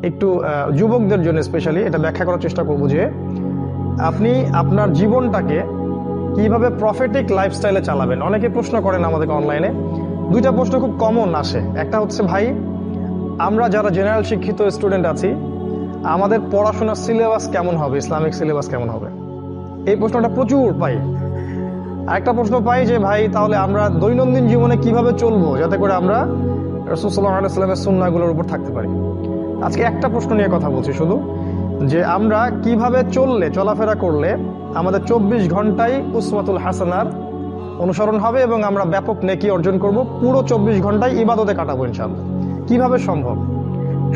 একটু যুবকদের জন্য স্পেশালি এটা ব্যাখ্যা করার চেষ্টা করব যে আপনি আপনার জীবনটাকে কিভাবে প্রফেটিক লাইফস্টাইলে চালাবেন। অনেকে প্রশ্ন করেন আমাদেরকে অনলাইনে, দুইটা প্রশ্ন খুব কমন আসে। একটা হচ্ছে, ভাই আমরা যারা জেনারেল শিক্ষিত স্টুডেন্ট আছি আমাদের পড়াশোনার সিলেবাস কেমন হবে, ইসলামিক সিলেবাস কেমন হবে, এই প্রশ্নটা প্রচুর পাই। আরেকটা প্রশ্ন পাই যে ভাই তাহলে আমরা দৈনন্দিন জীবনে কিভাবে চলবো যাতে করে আমরা রাসূল সাল্লাল্লাহু আলাইহি ওয়াসাল্লামের সুন্নাহগুলোর উপর থাকতে পারি। আজকে একটা প্রশ্ন নিয়ে কথা বলছি শুধু, যে আমরা কিভাবে চললে, চলাফেরা করলে আমাদের 24 ঘন্টায় উসওয়াতুল হাসানার অনুসরণ হবে এবং আমরা ব্যাপক নেকি অর্জন করব, পুরো 24 ঘন্টায় ইবাদতে কাটাবো ইনশাআল্লাহ। কিভাবে সম্ভব?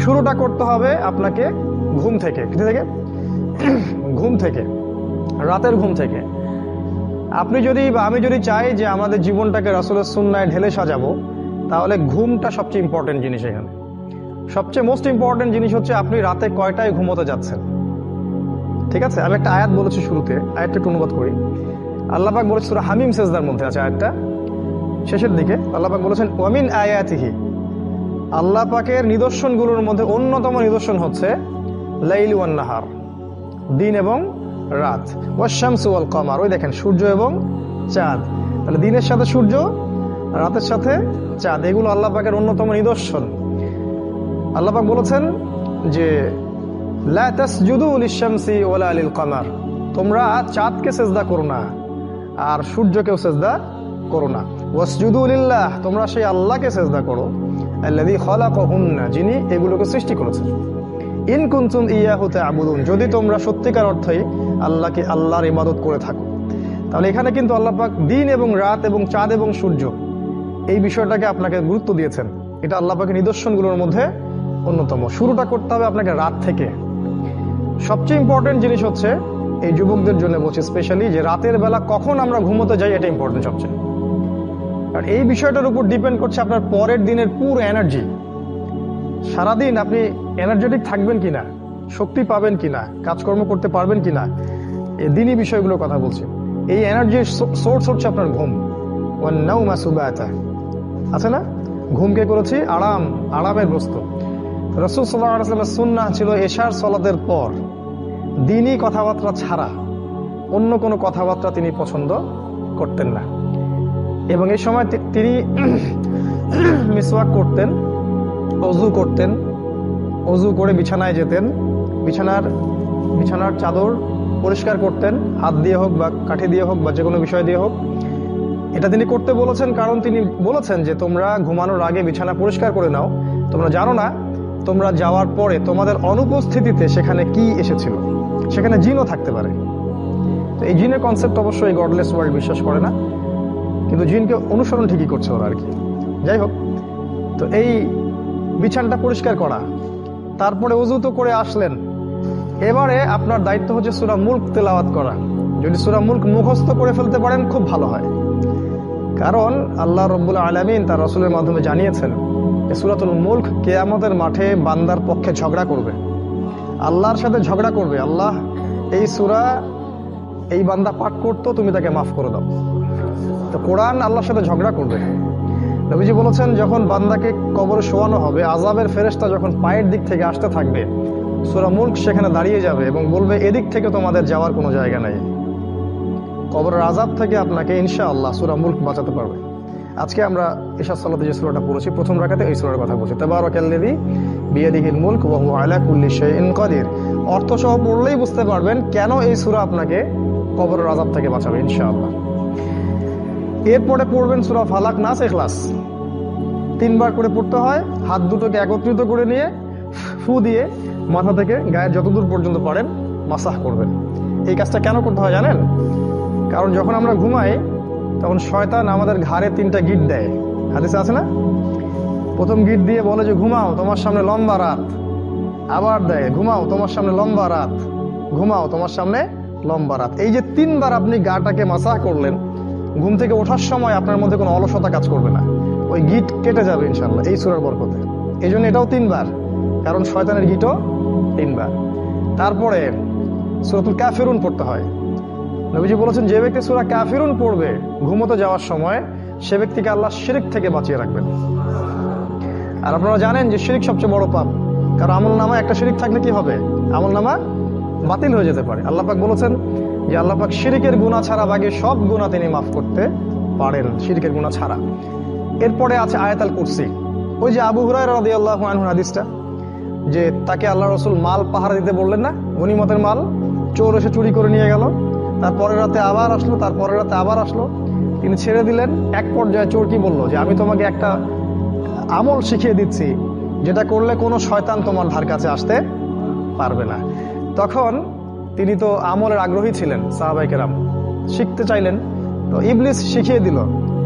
শুরুটা করতে হবে আপনাকে ঘুম থেকে। কোথা থেকে? ঘুম থেকে, রাতের ঘুম থেকে। আপনি যদি বা আমি যদি চাই যে আমাদের জীবনটাকে রাসূলের সুন্নায় ঢেলে সাজাবো, তাহলে ঘুমটা সবচেয়ে ইম্পর্টেন্ট জিনিস। এখানে সবচেয়ে মোস্ট ইম্পর্টেন্ট জিনিস হচ্ছে আপনি রাতে কয়টায় ঘুমোতে যাচ্ছেন। ঠিক আছে, আমি একটা আয়াত বলেছি শুরুতে, আয়াতটা একটু অনুবাদ করি। আল্লাহ পাক বলেছেন সূরা হামিম সেজদার মধ্যে আছে আয়াতটা, শেষের দিকে আল্লাহ পাক বলেছেন ওয়ামিন আয়াতিহি, আল্লাহ পাকের নিদর্শনগুলোর মধ্যে অন্যতম নিদর্শন হচ্ছে লাইল ওয়ান নাহার, দিন এবং রাত, ওয়াশ-শামসু ওয়াল কমার, ওই দেখেন সূর্য এবং চাঁদ। তাহলে দিনের সাথে সূর্য, রাতের সাথে চাঁদ, এগুলো আল্লাহ পাকের অন্যতম নিদর্শন। আল্লাহ পাক বলেছেন যে লা তাসজুদু লিশ-শামসি ওয়ালা লিল কমার, তোমরা চাঁদকে সেজদা করো না আর সূর্যকেও সেজদা করো না। ওয়াসজুদু লিল্লাহ, তোমরা সেই আল্লাহকে সেজদা করো আল্লাযী খালাকাহুন্না, যিনি এগুলোকে সৃষ্টি করেছেন। ইন কুনতুম ইয়াহু তা'বুদুন, যদি তোমরা সত্যিকার অর্থে আল্লাহকে, আল্লাহর ইবাদত করে থাকো। তাহলে এখানে কিন্তু আল্লাহ পাক দিন এবং রাত এবং চাঁদ এবং সূর্য এই বিষয়টাকে আপনাকে গুরুত্ব দিয়েছেন। এটা আল্লাহ পাকের নিদর্শনগুলোর মধ্যে অন্যতম। শুরুটা করতে হবে আপনাকে রাত থেকে। সবচেয়ে ইম্পর্টেন্ট জিনিস হচ্ছে, এই যুবকদের জন্য বলছি স্পেশালি, যে রাতের বেলা কখন আমরা ঘুমোতে যাই এটা ইম্পর্টেন্ট সবচেয়ে। আর এই বিষয়টার উপর ডিপেন্ড করছে আপনার পরের দিনের পুরো এনার্জি। সারাদিন আপনি এনার্জেটিক থাকবেন কিনা, শক্তি পাবেন কিনা, কাজকর্ম করতে পারবেন কিনা, এই দিনই বিষয়গুলোর কথা বলছি। এই এনার্জির সোর্স হচ্ছে আপনার ঘুম। ওয়ান নাওমা সুবাতা, আছে না? ঘুমকে করেছি আরামের বস্তু। রাসূল সাল্লাল্লাহু আলাইহি ওয়াসাল্লামের সুন্নাহ ছিল এশার সালাতের পর দিনই কথাবার্তা ছাড়া অন্য কোনো কথাবার্তা তিনি পছন্দ করতেন না। এবং এই সময় তিনি মিসওয়াক করতেন, ওযু করতেন, ওযু করে বিছানায় যেতেন, বিছানার চাদর পরিষ্কার করতেন, হাত দিয়ে হোক বা কাঠি দিয়ে হোক বা যে কোনো বিষয় দিয়ে হোক। এটা তিনি করতে বলেছেন কারণ তিনি বলেছেন যে তোমরা ঘুমানোর আগে বিছানা পরিষ্কার করে নাও, তোমরা জানো না তোমরা যাওয়ার পরে তোমাদের অনুপস্থিতিতে সেখানে কি এসেছিল, সেখানে জিনও থাকতে পারে। তো এই জিনের কনসেপ্ট অবশ্যই গডলেস ওয়ার্ল্ড বিশ্বাস করে না, কিন্তু জিনকে অনুসরণ ঠিকই করছে ওরা আর কি। যাই হোক, তো এই বিছানাটা পরিষ্কার করা, তারপরে ওযু তো করে আসলেন, এবারে আপনার দায়িত্ব হচ্ছে সূরা মুলক তেলাওয়াত করা। যদি সূরা মুলক মুখস্থ করে ফেলতে পারেন খুব ভালো হয়, কারণ আল্লাহ রাব্বুল আলামিন তার রাসূলের মাধ্যমে জানিয়েছেন যে সূরাতুল মুলক কিয়ামতের মাঠে বান্দার পক্ষে ঝগড়া করবে, আল্লাহর সাথে ঝগড়া করবে। আল্লাহ এই সূরা এই বান্দা পাঠ করতো, তুমি তাকে মাফ করে দাও। তো কোরআন আল্লাহর সাথে ঝগড়া করবে। নবীজি বলেছেন যখন বান্দাকে কবরে শোয়ানো হবে, আযাবের ফেরেশতা যখন পায়ের দিক থেকে আসতে থাকবে, সূরা মুলক সেখানে দাঁড়িয়ে যাবে এবং বলবে এদিক থেকে তোমাদের যাওয়ার কোনো জায়গা নাই। কবরের আযাব থেকে আপনাকে ইনশাআল্লাহ সূরা মুলক বাঁচাতে পারবে। আজকে আমরা ইশা সালাতে যে সূরাটা পড়েছি প্রথম রাকাতে, এই সূরার কথা বলছি, তাবারাকাল্লাযী বিয়াদিহিল মুলক ওয়া হুয়া আলা কুল্লি শাইইন কাদির। অর্থ সহ পড়লেই বুঝতে পারবেন কেন এই সূরা আপনাকে কবরের আযাব থেকে বাঁচাবে ইনশাআল্লাহ। এরপরে পড়বেন সূরা ফালাক, নাস, ইখলাস, 3 বার করে পড়তে হয়। হাত দুটোকে একত্রিত করে নিয়ে ফু দিয়ে মাথা থেকে গায়ের যতদূর পর্যন্ত পারেন মাসাহ করবেন। এই কাজটা কেন করতে হয় জানেন? কারণ যখন আমরা ঘুমাই তখন শয়তান আমাদের ঘাড়ে 3টা গিট দেয়, হাদিসে আছে না? প্রথম গিট দিয়ে বলে যে ঘুমাও, তোমার সামনে লম্বা রাত। আবার দেয় ঘুমাও, তোমার সামনে লম্বা রাত, ঘুমাও, তোমার সামনে লম্বা রাত। এই যে 3 বার আপনি গাটাকে মাসাহ করলেন, ঘুম থেকে ওঠার সময় আপনার মধ্যে কোনো অলসতা কাজ করবে না, ওই গিট কেটে যাবে ইনশাআল্লাহ এই সূরার বরকতে। এই জন্য এটাও 3 বার, কারণ শয়তানের গিটও 3 বার। তারপরে সূরাতুল কাফিরুন পড়তে হয়। নবীজি বলেছেন যে ব্যক্তি সূরা কাফিরুন পড়বে ঘুমোতে যাওয়ার সময়, সে ব্যক্তিকে আল্লাহ শিরক থেকে বাঁচিয়ে রাখবেন। আর আপনারা জানেন যে শিরক সবচেয়ে বড় পাপ। কারণ আমল নামা একটা শিরিক থাকলে কি হবে, আমল নামা বাতিল হয়ে যেতে পারে। আল্লাহ পাক বলেছেন যে আল্লাহ পাক শিরিকের গুনাহ ছাড়া বাকি সব গুনাহ তিনি মাফ করতে পারেন, শিরিকের গুনাহ ছাড়া। এরপরে আছে আয়াতুল কুরসি। ওই যে আবু হুরায়রা রাদিয়াল্লাহু আনহু হাদিসটা, যে তাকে আল্লাহ রাসূল মাল পাহারা দিতে বললেন না, গনিমতের মাল, চোর এসে চুরি করে নিয়ে গেল, তারপরের রাতে আবার আসলো, তারপরের রাতে আবার আসলো, তিনি ছেড়ে দিলেন। এক পর্যায়ে চোর কি বললো, যে আমি তোমাকে একটা আমল শিখিয়ে দিচ্ছি যেটা করলে কোনো শয়তান তোমার ধার কাছে আসতে পারবে না। তখন তিনি তো আমলের আগ্রহী ছিলেন, সাহাবায়ে কেরাম শিখতে চাইলেন, তো ইবলিস শিখিয়ে দিল,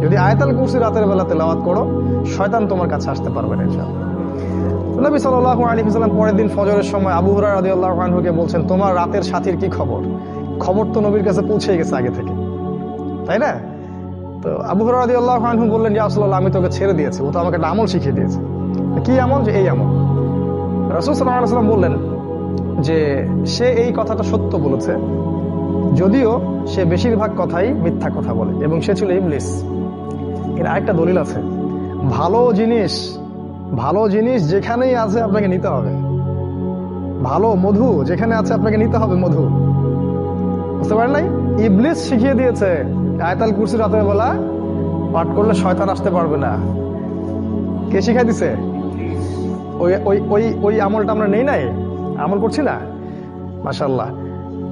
যদি আয়াতুল কুরসি রাতের বেলা তেলাওয়াত করো শয়তান তোমার কাছে আসতে পারবে না ইনশাআল্লাহ। নবী সাল্লাল্লাহু আলাইহি ওয়াসাল্লাম পরের দিন ফজরের সময় আবু হুরায়রা রাদিয়াল্লাহু আনহুকে বলছেন, তোমার রাতের সাথীর কি খবর? খবর তো নবীর কাছে পৌঁছে গেছে আগে থেকে, তাই না? তো আবু হুরায়রা রাদিয়াল্লাহু আনহু বললেন, ইয়া রাসূলুল্লাহ, আমি তোকে ছেড়ে দিয়েছি, ও তো আমাকে একটা আমল শিখিয়ে দিয়েছে। কি আমল? যে এই আমল। রাসূল সাল্লাল্লাহু আলাইহি ওয়াসাল্লাম বললেন যে সে এই কথাটা সত্য বলেছে, যদিও সে বেশিরভাগ কথাই মিথ্যা কথা বলে, এবং সে ছিল ইবলিস। এর আরেকটা দলিল আছে, ভালো জিনিস যেখানেই আছে আপনাকে নিতে হবে। ভালো মধু যেখানে আছে আপনাকে নিতে হবে মধু, বুঝতে পারেন নাই? ইবলিস শিখিয়ে দিয়েছে আয়াতুল কুরসি রাতের বেলা পাঠ করলে শয়তান আসতে পারবে না। কে শিখাই দিছে? ওই ওই ওই ওই আমলটা আমরা নেই নাই, আমল করছি না, মাশাআল্লাহ।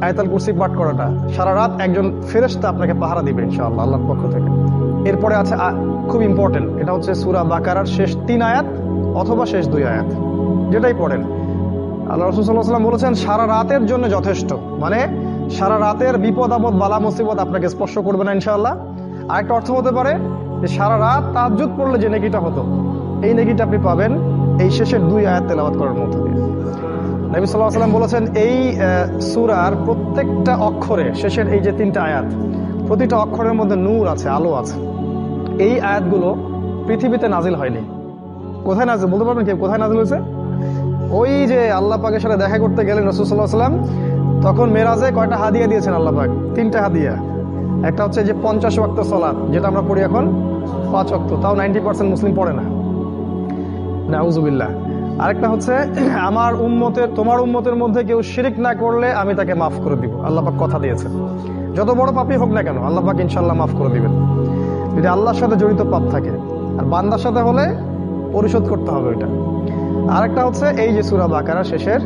আয়াতুল কুরসি পাঠ করাটা সারা রাত একজন ফেরেশতা আপনাকে পাহারা দিবে ইনশাআল্লাহ আল্লাহর পক্ষ থেকে। এরপরে আছে খুব ইম্পর্টেন্ট, এটা হচ্ছে সূরা বাকারার শেষ 3 আয়াত অথবা শেষ 2 আয়াত, যেটাই পড়েন। আল্লাহ রাসূল সাল্লাল্লাহু আলাইহি ওয়াসাল্লাম বলেছেন সারা রাতের জন্য যথেষ্ট, মানে সারা রাতের বিপদ আপদ বালা মুসিবত আপনাকে স্পর্শ করবে না ইনশাআল্লাহ। আরেকটা অর্থ হতে পারে যে সারা রাত তাহাজ্জুদ পড়লে যে নেকিটা হতো, এই নেকিটা আপনি পাবেন এই শেষের 2 আয়াত তেলাওয়াত করার মধ্য দিয়ে। নবী সাল্লাল্লাহু আলাইহি ওয়াসাল্লাম বলেছেন এই সূরার প্রত্যেকটা অক্ষরে, শেষের এই যে 3টা আয়াত, প্রতিটা অক্ষরের মধ্যে নূর আছে, আলো আছে। এই আয়াতগুলো পৃথিবীতে নাজিল হয়নি। কোথায় নাজিল বলতে পারবেন কেউ? কোথায় নাজিল হয়েছে? ওই যে আল্লাহ পাকের সাথে দেখা করতে গেলেন রাসূল সাল্লাল্লাহু আলাইহি ওয়াসাল্লাম, তখন মেরাজে কয়টা হাদিয়া দিয়েছেন আল্লাহ পাক? 3টা হাদিয়া। একটা হচ্ছে যে 50 ওয়াক্ত সালাত, যেটা আমরা পড়ি এখন 5 ওয়াক্ত, তাও 90% মুসলিম পড়ে না, নাউজুবিল্লাহ। আরেকটা হচ্ছে আমার উম্মতের, তোমার উম্মতের মধ্যে কেউ শিরিক না করলে আমি তাকে মাফ করে দিব। আল্লাহ পাক কথা দিয়েছেন, যত বড় পাপই হোক না কেন আল্লাহ পাক ইনশাআল্লাহ মাফ করে দিবেন, যদি আল্লাহর সাথে জড়িত পাপ থাকে। আর বান্দার সাথে হলে পরিশোধ করতে হবে ওইটা। আরেকটা হচ্ছে এই যে সূরা বাকারা শেষের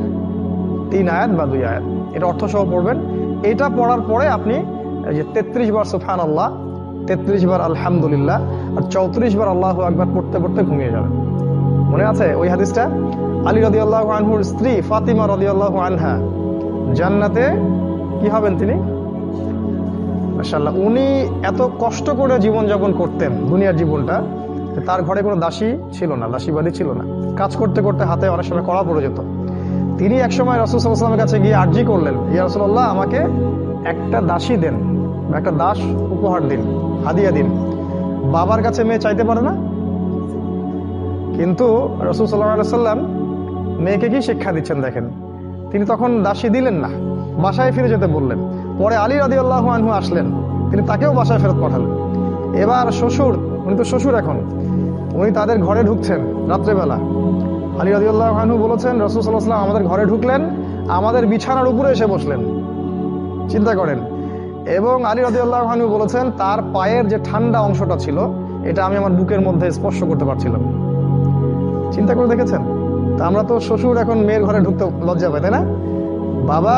3 আয়াত বা 2 আয়াত, এটা অর্থ সহ পড়বেন। এটা পড়ার পরে আপনি এই যে 33 বার সুবহানাল্লাহ, 33 বার আলহামদুলিল্লাহ আর 34 বার আল্লাহু আকবার পড়তে পড়তে ঘুমিয়ে যাবেন। মনে আছে ওই হাদিসটা? আলী রাদিয়াল্লাহু আনহুর স্ত্রী ফাতিমা রাদিয়াল্লাহু আনহা জান্নাতে কি হবেন তিনি? মাশাআল্লাহ। উনি এত কষ্ট করে জীবনযাপন করতেন দুনিয়ার জীবনটা, তার ঘরে কোনো দাসী ছিল না, দাসীবাদী ছিল না। কাজ করতে করতে হাতে অনেক সময় কড়া পড়ে যেত। তিনি একসময় রাসূল সাল্লাল্লাহু আলাইহি ওয়াসাল্লামের কাছে গিয়ে আরজি করলেন, ইয়া রাসূলুল্লাহ, আমাকে একটা দাসী দেন, একটা দাস উপহার দিন, হাদিয়া দিন। বাবার কাছে মেয়ে চাইতে পারে না, কিন্তু রাসূল সাল্লাল্লাহু আলাইহি ওয়াসাল্লাম মেয়েকে কি শিক্ষা দিচ্ছেন দেখেন। তিনি তখন দাসী দিলেন না, বাসায় ফিরে যেতে বললেন। পরে আলী রাদিয়াল্লাহু আনহু আসলেন, তিনি তাকেও বাসায় ফেরত পাঠালেন। এবার শ্বশুর, উনি তো শ্বশুর এখন, উনি তাদের ঘরে ঢুকছেন রাত্রেবেলা। আলী রাদিয়াল্লাহু আনহু বলেছেন রাসূল সাল্লাল্লাহু আলাইহি ওয়াসাল্লাম আমাদের ঘরে ঢুকলেন, আমাদের বিছানার উপরে এসে বসলেন, চিন্তা করেন। এবং আলী রাদিয়াল্লাহু আনহু বলেছেন তার পায়ের যে ঠান্ডা অংশটা ছিল এটা আমি আমার বুকের মধ্যে স্পর্শ করতে পারছিলাম। চিন্তা করে দেখেছেন? তা আমরা তো শ্বশুর এখন মেয়ের ঘরে ঢুকতে লজ্জা পাই, তাই না? বাবা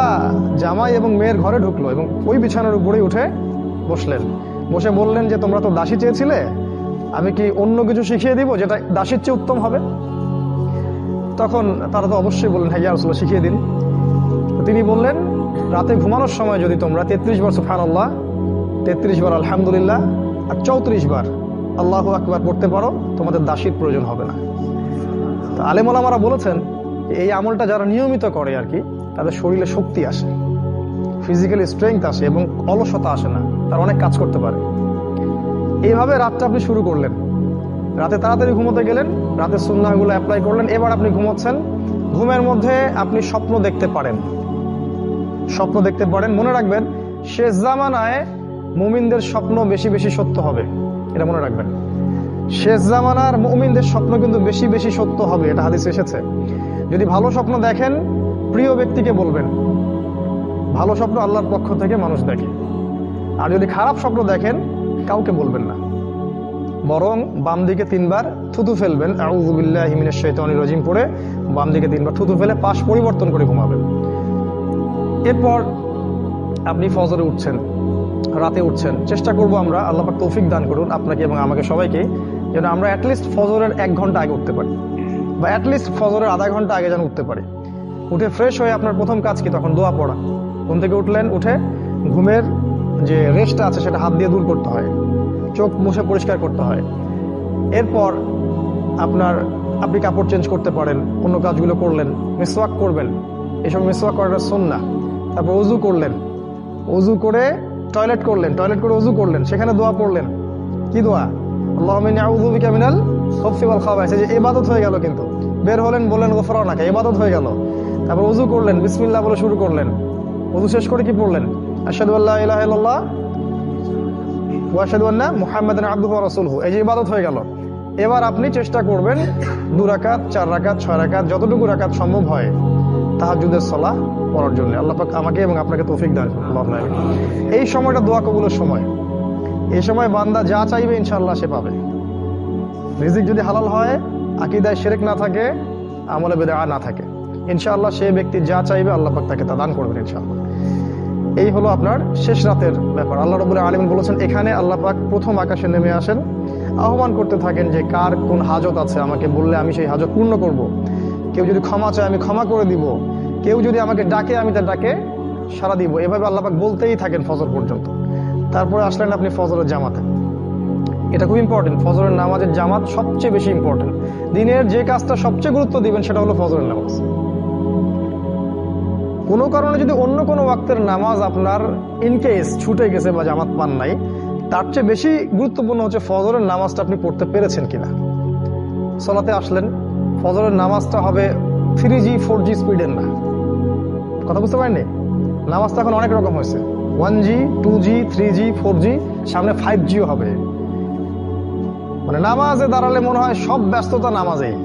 জামাই এবং মেয়ের ঘরে ঢুকলো এবং ওই বিছানার উপরেই উঠে বসলেন, বসে বললেন যে তোমরা তো দাসী চেয়েছিলে, আমি কি অন্য কিছু শিখিয়ে দিব যেটা দাসীর চেয়ে উত্তম হবে? তখন তারা তো অবশ্যই বললেন হ্যাঁ ইয়া রাসূলুল্লাহ, শিখিয়ে দিন। তিনি বললেন রাতে ঘুমানোর সময় যদি তোমরা 33 বার সুবহানাল্লাহ, 33 বার আলহামদুলিল্লাহ আর 34 বার আল্লাহু আকবার পড়তে পারো, তোমাদের দাসীর প্রয়োজন হবে না। তো আলেম ওলামারা বলেছেন এই আমলটা যারা নিয়মিত করে আর কি, তাদের শরীরে শক্তি আসে, ফিজিক্যালি স্ট্রেংথ আসে এবং অলসতা আসে না, তারা অনেক কাজ করতে পারে। এইভাবে রাতটা আপনি শুরু করলেন, রাতে তাড়াতাড়ি ঘুমোতে গেলেন, রাতে সুন্নাহগুলো অ্যাপ্লাই করলেন, এবার আপনি ঘুমোচ্ছেন। ঘুমের মধ্যে আপনি স্বপ্ন দেখতে পারেন, স্বপ্ন দেখতে পারেন। মনে রাখবেন শেষ জামানায় মুমিনদের স্বপ্ন বেশি বেশি সত্য হবে, এটা মনে রাখবেন। শেষ জামানার মুমিনদের স্বপ্ন কিন্তু বেশি বেশি সত্য হবে, এটা হাদিসে এসেছে। যদি ভালো স্বপ্ন দেখেন প্রিয় ব্যক্তিকে বলবেন, ভালো স্বপ্ন আল্লাহর পক্ষ থেকে মানুষ দেখে। আর যদি খারাপ স্বপ্ন দেখেন কাউকে বলবেন না, বরং বাম দিকে 3 বার থুতু ফেলবেন, আউযু বিল্লাহি মিনাশ শাইতানির রাজিম পড়ে বাম দিকে 3 বার থুতু ফেলে পাশ পরিবর্তন করে ঘুমাবেন। এরপর আপনি ফজরে উঠছেন, রাতে উঠছেন, চেষ্টা করব আমরা, আল্লাহ পাক তৌফিক দান করুন আপনাকে এবং আমাকে সবাইকে, যেন আমরা অ্যাটলিস্ট ফজরের 1 ঘন্টা আগে উঠতে পারি, বা অ্যাটলিস্ট ফজরের আধা ঘন্টা আগে যেন উঠতে পারি। উঠে ফ্রেশ হয়ে আপনার প্রথম কাজ কি? তখন দোয়া পড়া। ঘুম থেকে উঠলেন, উঠে ঘুমের যে রেস্টটা আছে সেটা হাত দিয়ে দূর করতে হয়, চোখ মুছে পরিষ্কার করতে হয়। এরপর আপনি কাপড় চেঞ্জ করতে পারেন, অন্য কাজগুলো করলেন, মিসওয়াক করবেন, এসব মিসওয়াক করাটা সুন্নাহ। তারপর ওযু করলেন, ওযু করে টয়লেট করলেন, টয়লেট করে ওযু করলেন, সেখানে দোয়া পড়লেন। কি দোয়া? আল্লাহুম্মা ইন্নী আউযু বিকা মিনাল খুবসি ওয়াল খাবাইস। যে ইবাদত হয়ে গেল, কিন্তু বের হলেন বললেন গফরানাকা, ইবাদত হয়ে গেল। তারপর ওযু করলেন, বিসমিল্লাহ বলে শুরু করলেন, ওযু শেষ করে কি পড়লেন? আশহাদু আল্লা ইলাহা ইল্লাল্লাহ ওয়া আশহাদু আন্না মুহাম্মাদান আবদুহু ওয়া রাসূলুহু। এই যে ইবাদত হয়ে গেল। এবার আপনি চেষ্টা করবেন 2 রাকাত, 4 রাকাত, 6 রাকাত, যতটুকু রাকাত সম্ভব হয় তাহাজ্জুদের সালাহ পড়ার জন্য। আল্লাহ পাক আমাকে এবং আপনাকে তৌফিক দান করুন, আল্লাহুম্মা আমিন। এই সময়টা দোয়া কবুলের সময়। এই সময় বান্দা যা চাইবে ইনশাআল্লাহ সে পাবে। রিজিক যদি হালাল হয়, আকীদায় শিরক না থাকে, আমলে বিদআ না থাকে, ইনশাআল্লাহ সে ব্যক্তি যা চাইবে আল্লাহ পাক তাকে তা দান করবেন ইনশাআল্লাহ। এই হলো আপনার শেষ রাতের ব্যাপার। আল্লাহ রাব্বুল আলামিন বলেছেন, এখানে আল্লাহ পাক প্রথম আকাশে নেমে আসেন, আহ্বান করতে থাকেন যে কার কোন হাজত আছে আমাকে বললে আমি সেই হাজত পূর্ণ করব। কেউ যদি ক্ষমা চায় আমি ক্ষমা করে দিব, কেউ যদি আমাকে ডাকে আমি তার ডাকে সাড়া দিব। এভাবে আল্লাহ পাক বলতেই থাকেন ফজর পর্যন্ত। তারপরে আসলেন আপনি ফজরের জামাতে। এটা খুব ইম্পর্টেন্ট, ফজরের নামাজের জামাত সবচেয়ে বেশি ইম্পর্টেন্ট। দিনের যে কাজটা সবচেয়ে গুরুত্ব দিবেন সেটা হলো ফজরের নামাজ। কোনো কারণে যদি অন্য কোনো ওয়াক্তের নামাজ আপনার ইনকেস ছুটে গেছে বা জামাত পান নাই, তার চেয়ে বেশি গুরুত্বপূর্ণ হচ্ছে ফজরের নামাজটা আপনি পড়তে পেরেছেন কিনা। সালাতে আসলেন, ফজরের নামাজটা হবে 3G 4G স্পিডের না। কথা বুঝতে পারেননি? নামাজটা এখন অনেক রকম হয়েছে, 1G 2G 3G 4G, সামনে 5Gও হবে। মানে নামাজে দাঁড়ালে মনে হয় সব ব্যস্ততা নামাজেই,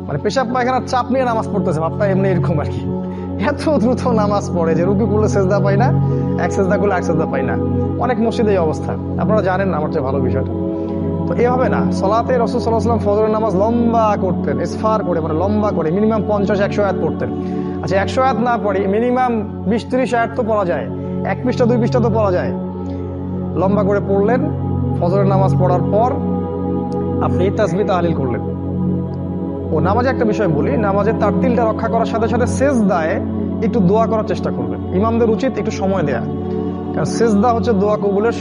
মানে পেশাব পায়খানার চাপ নিয়ে নামাজ পড়তেছে ভাবটা, এমনি এরকম আর কি। এত দ্রুত নামাজ পড়ে যে রুকু করলে সেজদা পাই না, এক সেজদা করলে এক সেজদা পাই না। অনেক মসজিদে এই অবস্থা, আপনারা জানেন আমার চেয়ে ভালো বিষয়টা। তো এভাবে না, সলাতে রাসূল সাল্লাল্লাহু আলাইহি ওয়াসাল্লাম ফজরের নামাজ লম্বা করতেন, ইসফার করে, মানে লম্বা করে, মিনিমাম 50-100 আয়াত পড়তেন। আচ্ছা 100 আয়াত না পড়ি, মিনিমাম 20-30 আয়াত তো পড়া যায়, 1 পৃষ্ঠা 2 পৃষ্ঠা তো পড়া যায়। লম্বা করে পড়লেন, ফজরের নামাজ পড়ার পর আপনি তাসবিহ তাহলিল করলেন। ও নামাজে একটা বিষয় বলি, নামাজের তারতিলটা রক্ষা করার সাথে সাথে সেজদায় একটু দোয়া করার চেষ্টা করবেন। ইমামদের উচিত একটু সময় দেয়া, কারণ সেজদা হচ্ছে দোয়া কবুলের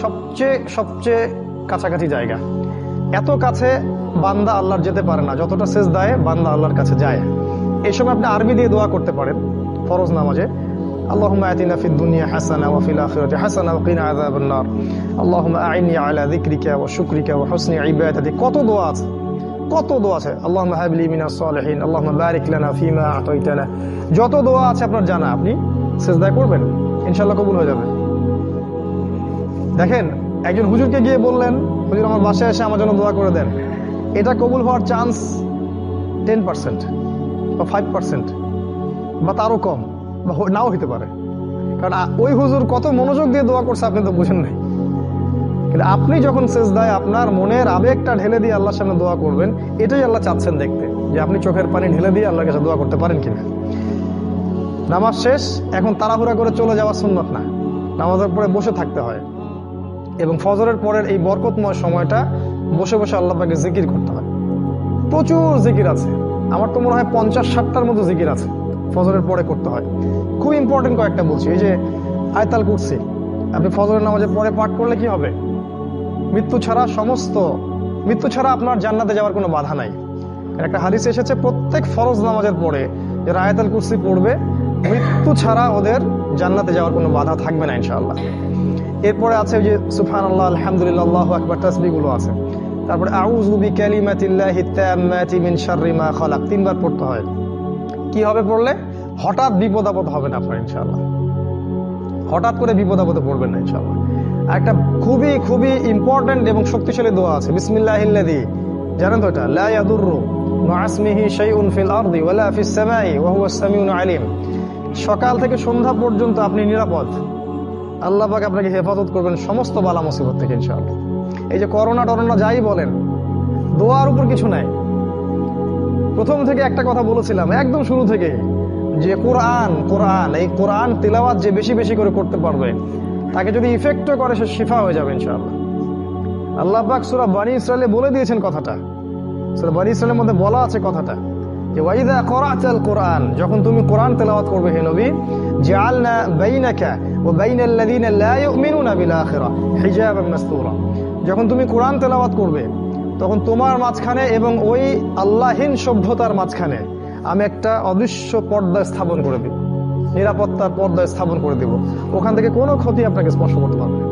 সবচেয়ে কাছাকাছি জায়গা। এত কাছে বান্দা আল্লাহর যেতে পারে না যতটা সেজদায় বান্দা আল্লাহর কাছে যায়। এই সময় আপনি আরবি দিয়ে দোয়া করতে পারেন ফরজ নামাজে। আল্লাহুম্মা আতিনা ফিদ দুনিয়া হাসানা ওয়া ফিল আখিরাতি হাসানা ওয়া কিনা আযাবান নার, আল্লাহুম্মা আইনি আলা যিকরিকা ওয়া শুকরিকা ওয়া হুসনি ইবাদাতি। কত দোয়া আছে, কত দোয়া আছে। আল্লাহুম্মা হাবলি মিনাস সালিহিন, আল্লাহুম্মা বারিক লানা ফিমা আতাইতানা। যত দোয়া আছে আপনার জানা, আপনি সিজদা করবেন, ইনশাআল্লাহ কবুল হয়ে যাবে। দেখেন, একজন হুজুরকে গিয়ে বললেন, হুজুর আমার বাসায় এসে আমার জন্য দোয়া করে দেন, এটা কবুল হওয়ার চান্স 10% বা 5% বা তারও কম, বা নাও হতে পারে। কারণ ওই হুজুর কত মনোযোগ দিয়ে দোয়া করছে আপনি তো বুঝেন নাই। কিন্তু আপনি যখন সেজদায় আপনার মনের আবেগটা ঢেলে দিয়ে আল্লাহর সামনে দোয়া করবেন, এটাই আল্লাহ চাচ্ছেন দেখতে, যে আপনি চোখের পানি ঢেলে দিয়ে আল্লাহর কাছে দোয়া করতে পারেন কিনা। নামাজ শেষ, এখন তাড়াহুড়া করে চলে যাওয়া সুন্নত না, নামাজের পরে বসে থাকতে হয়। এবং ফজরের পরের এই বরকতময় সময়টা বসে বসে আল্লাহ পাকে জিকির করতে হয়। প্রচুর জিকির আছে, আমার তো মনে হয় 50-60টার মতো জিকির আছে ফজরের পরে করতে হয়। খুব ইম্পর্টেন্ট কয়েকটা বলছি। এই যে আয়াতুল কুরসি আপনি ফজরের নামাজের পরে পাঠ করলে কি হবে? মৃত্যু ছাড়া আপনার জান্নাতে যাওয়ার কোনো বাধা নাই। একটা হাদিস এসেছে, প্রত্যেক ফরজ নামাজের পরে যারা আয়াতুল কুরসি পড়বে, মৃত্যু ছাড়া ওদের জান্নাতে যাওয়ার কোনো বাধা থাকবে না ইনশাআল্লাহ। এরপরে আছে যে সুবহানাল্লাহ, আলহামদুলিল্লাহ, আল্লাহু আকবার, তাসবিহগুলো আছে। তারপরে আউযু বিকালিমাতিল্লাহি তাম্মাতি মিন শাররি মা খালাক 3 বার পড়তে হয়। কি হবে পড়লে? হঠাৎ বিপদ আপদ হবে না আপনার ইনশাআল্লাহ, হঠাৎ করে বিপদ আপদে পড়বেন না ইনশাআল্লাহ। একটা খুবই খুবই ইম্পর্টেন্ট এবং শক্তিশালী দোয়া আছে, বিসমিল্লাহিল্লাযী, জানেন তো এটা? লা ইয়াদুররু মা ইসমিহি শাইউন ফিল আরদি ওয়ালা ফিস সামাই ওয়া হুয়াস সামিউল আলিম। সকাল থেকে সন্ধ্যা পর্যন্ত আপনি নিরাপদ। আল্লাহ পাক আপনাকে হেফাজত করবেন সমস্ত বালা মুসিবত থেকে ইনশাআল্লাহ। এই যে করোনা টরোনা যাই বলেন, দোয়ার উপর কিছু নাই। প্রথম থেকে একটা কথা বলেছিলাম একদম শুরু থেকে, যে কোরআন এই কোরআন তিলাওয়াত যে বেশি বেশি করে করতে পারবে, তাকে যদি ইফেক্টও করে সে শিফা হয়ে যাবে ইনশাআল্লাহ। আল্লাহ পাক সূরা বনী ইসরাইলে বলে দিয়েছেন কথাটা। সূরা বনী ইসরাইলের মধ্যে বলা আছে কথাটা যে ওয়াইদা ক্বরাতাল কোরআন, যখন তুমি কোরআন তেলাওয়াত করবে হে নবী, জাআলনা বাইনাকা ওয়া বাইনাল লাযিনা লা ইউমিনুনা বিল আখিরাহ হিজাবান মাসতুরা। যখন তুমি কোরআন তেলাওয়াত করবে তখন তোমার মাঝখানে এবং ওই আল্লাহহীন সভ্যতার মাঝখানে আমি একটা অদৃশ্য পর্দা স্থাপন করে দেব, নিরাপত্তার পর্দা স্থাপন করে দেব। ওখান থেকে কোনো ক্ষতি আপনাকে স্পর্শ করতে পারবে না।